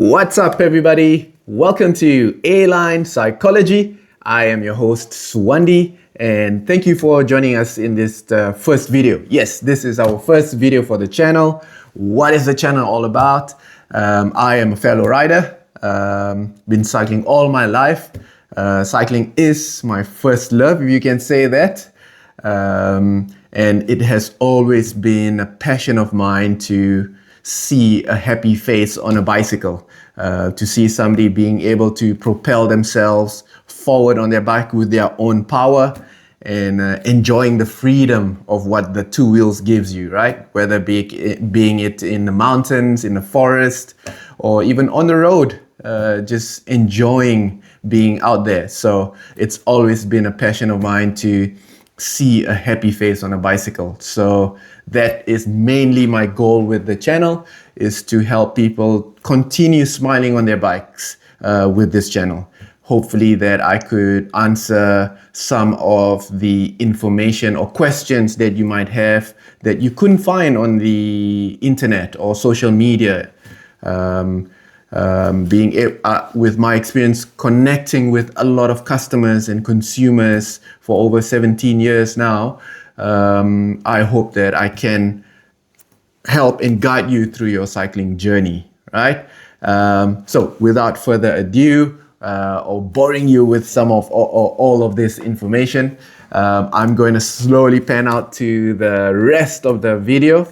What's up, everybody? Welcome to A-line Cycology. I am your host, Swandi, and thank you for joining us in this first video. Yes, this is our first video for the channel. What is the channel all about? I am a fellow rider, been cycling all my life. Cycling is my first love, if you can say that. And it has always been a passion of mine to see a happy face on a bicycle, to see somebody being able to propel themselves forward on their bike with their own power and enjoying the freedom of what the two wheels gives you, right? Whether being it in the mountains, in the forest, or even on the road, just enjoying being out there. So it's always been a passion of mine to see a happy face on a bicycle. So that is mainly my goal with the channel, is to help people continue smiling on their bikes with this channel. Hopefully that I could answer some of the information or questions that you might have that you couldn't find on the internet or social media. With my experience connecting with a lot of customers and consumers for over 17 years now, I hope that I can help and guide you through your cycling journey, right? So without further ado, or boring you with some of all of this information, I'm going to slowly pan out to the rest of the video.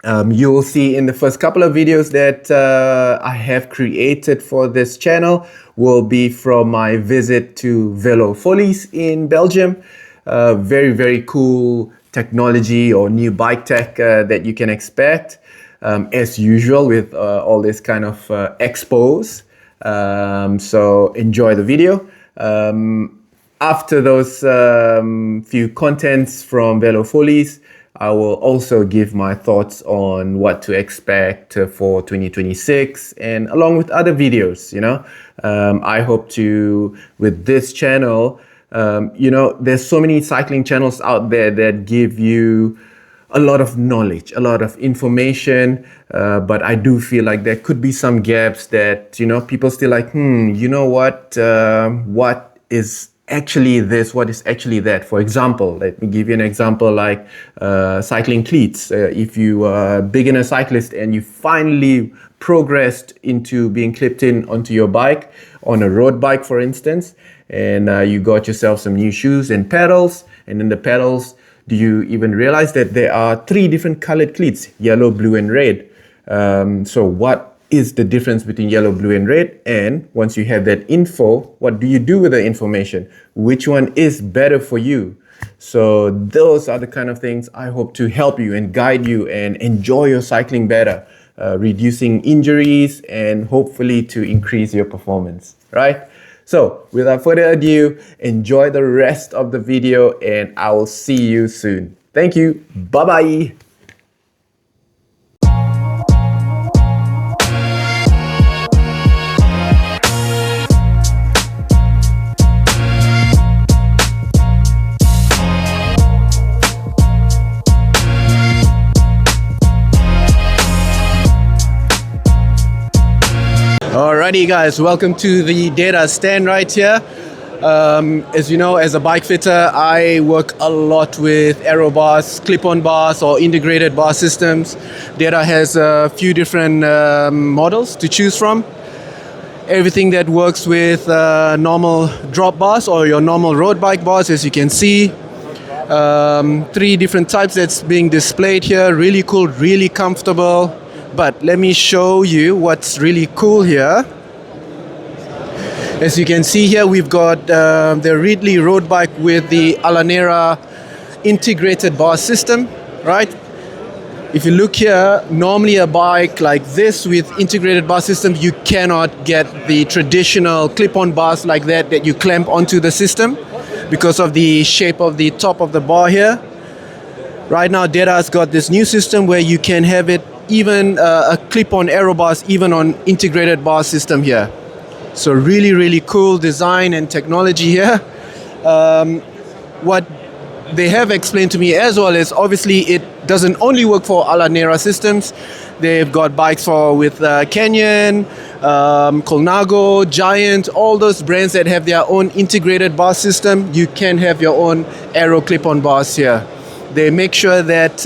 You will see in the first couple of videos that I have created for this channel will be from my visit to Velofollies in Belgium. Very, very cool technology or new bike tech that you can expect, as usual with all this kind of expos. So enjoy the video. After those few contents from Velofollies, I will also give my thoughts on what to expect for 2026 and along with other videos, I hope to, with this channel, there's so many cycling channels out there that give you a lot of knowledge, a lot of information, but I do feel like there could be some gaps that, people still like, what is actually this, what is actually that? For example, let me give you an example like cycling cleats. If you are a beginner cyclist and you finally progressed into being clipped in onto your bike, on a road bike for instance, and you got yourself some new shoes and pedals, and in the pedals, do you even realize that there are 3 different colored cleats, yellow, blue and red? So what is the difference between yellow, blue and red? And once you have that info, what do you do with the information? Which one is better for you? So those are the kind of things I hope to help you and guide you and enjoy your cycling better, reducing injuries and hopefully to increase your performance, right? So without further ado, enjoy the rest of the video and I will see you soon. Thank you. Bye-bye. Alrighty guys, welcome to the Deda stand right here. As you know, as a bike fitter, I work a lot with aero bars, clip-on bars or integrated bar systems. Deda has a few different models to choose from. Everything that works with normal drop bars or your normal road bike bars, as you can see. 3 different types that's being displayed here. Really cool, really comfortable. But let me show you what's really cool here. As you can see here, we've got the Ridley road bike with the Alanera integrated bar system, right? If you look here, normally a bike like this with integrated bar system, you cannot get the traditional clip-on bars like that you clamp onto the system because of the shape of the top of the bar here. Right now, Deda's got this new system where you can have it even a clip-on aero bars, even on integrated bar system here. So really, really cool design and technology here. What they have explained to me as well is obviously it doesn't only work for Alanera systems. They've got bikes with Canyon, Colnago, Giant, all those brands that have their own integrated bar system. You can have your own aero clip-on bars here. They make sure that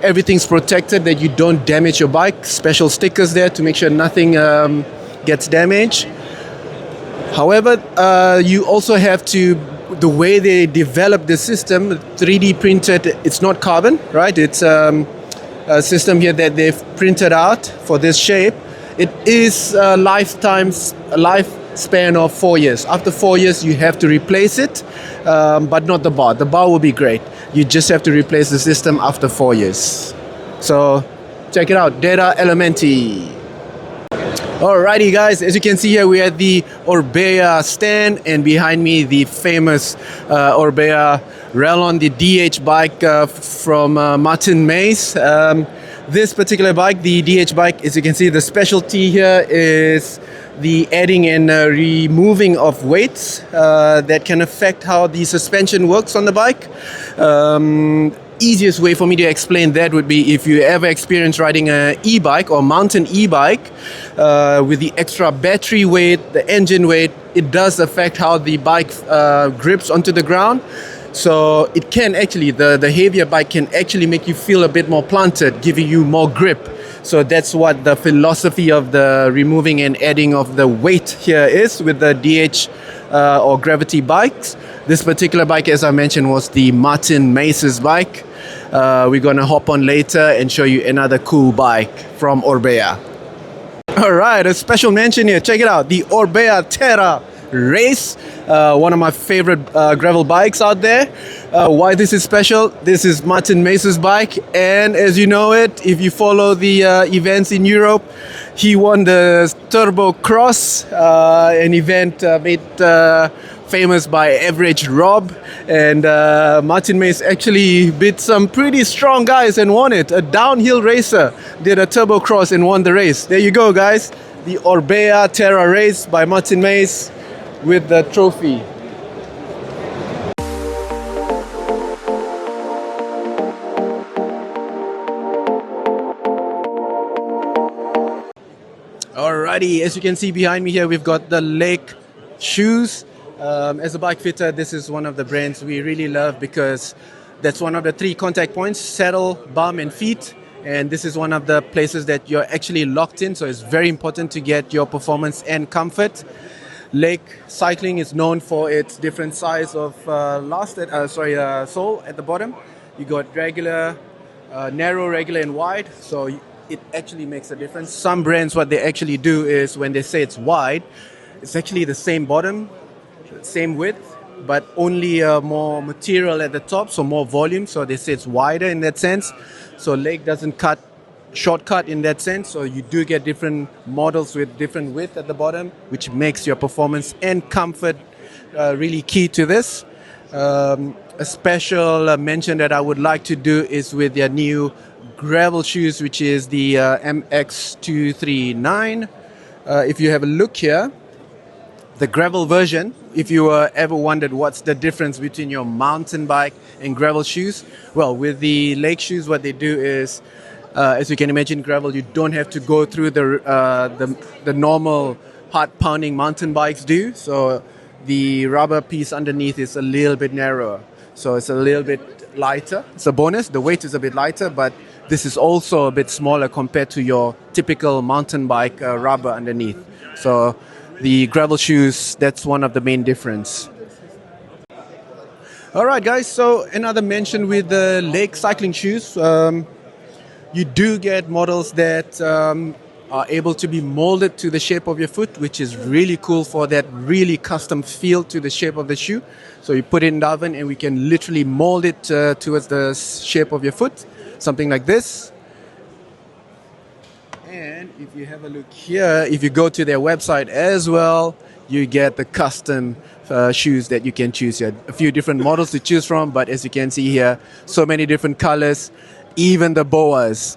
everything's protected, that you don't damage your bike. Special stickers there to make sure nothing gets damaged. However, you also have to, the way they develop the system, 3D printed, it's not carbon, right? It's a system here that they've printed out for this shape. It is a lifespan of 4 years. After 4 years, you have to replace it, but not the bar. The bar will be great. You just have to replace the system after 4 years. So check it out, Deda Elementi. Alrighty guys, as you can see here, we're at the Orbea stand, and behind me the famous Orbea Relon, the DH bike from Martin Mays. This particular bike, the DH bike, as you can see, the specialty here is the adding and removing of weights that can affect how the suspension works on the bike. Easiest way for me to explain that would be if you ever experience riding an e-bike or mountain e-bike with the extra battery weight, the engine weight, it does affect how the bike grips onto the ground. So it can actually, the heavier bike can actually make you feel a bit more planted, giving you more grip. So that's what the philosophy of the removing and adding of the weight here is with the DH or gravity bikes. This particular bike, as I mentioned, was the Martin Mace's bike. We're going to hop on later and show you another cool bike from Orbea. All right, a special mention here. Check it out, the Orbea Terra Race, one of my favorite gravel bikes out there. Why this is special? This is Martin Mace's bike, and as you know it, if you follow the events in Europe, he won the Turbo Cross, an event made famous by Average Rob, and Martin Mace actually beat some pretty strong guys and won it. A downhill racer did a Turbo Cross and won the race. There you go guys, the Orbea Terra Race by Martin Mace with the trophy. Alrighty, as you can see behind me here, we've got the Lake shoes. As a bike fitter, this is one of the brands we really love because that's one of the 3 contact points: saddle, bum and feet. And this is one of the places that you're actually locked in, so it's very important to get your performance and comfort. Lake Cycling is known for its different size of sole at the bottom. You got regular, narrow, regular and wide, so it actually makes a difference. Some brands, what they actually do is when they say it's wide, it's actually the same bottom, same width, but only more material at the top, so more volume, so they say it's wider in that sense. So Lake doesn't shortcut in that sense, so you do get different models with different width at the bottom, which makes your performance and comfort really key to this. A special mention that I would like to do is with their new gravel shoes, which is the MX239. If you have a look here, the gravel version, if you ever wondered what's the difference between your mountain bike and gravel shoes, well, with the Lake shoes, what they do is, as you can imagine, gravel, you don't have to go through the normal heart-pounding mountain bikes do. So the rubber piece underneath is a little bit narrower. So it's a little bit lighter. It's a bonus. The weight is a bit lighter, but this is also a bit smaller compared to your typical mountain bike rubber underneath. So the gravel shoes, that's one of the main difference. All right, guys. So another mention with the Lake cycling shoes. You do get models that are able to be molded to the shape of your foot, which is really cool for that really custom feel to the shape of the shoe. So you put it in the oven and we can literally mold it towards the shape of your foot, something like this. And if you have a look here, if you go to their website as well, you get the custom shoes that you can choose here. A few different models to choose from, but as you can see here, so many different colors. Even the boas,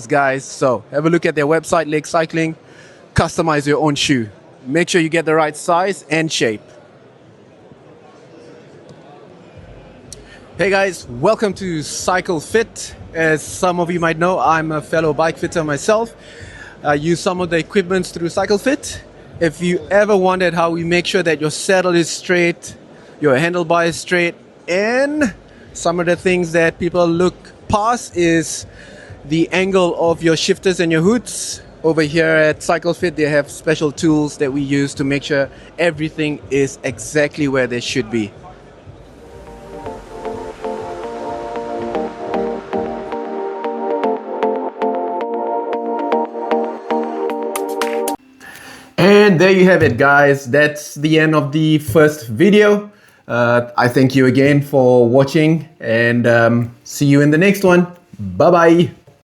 guys. So have a look at their website, Lake Cycling. Customize your own shoe. Make sure you get the right size and shape. Hey guys, welcome to Cycle Fit. As some of you might know, I'm a fellow bike fitter myself. I use some of the equipments through Cycle Fit. If you ever wondered how we make sure that your saddle is straight, your handlebar is straight, and some of the things that people look past is the angle of your shifters and your hoods. Over here at Cycle Fit, they have special tools that we use to make sure everything is exactly where they should be. And there you have it, guys. That's the end of the first video. I thank you again for watching, and see you in the next one. Bye bye.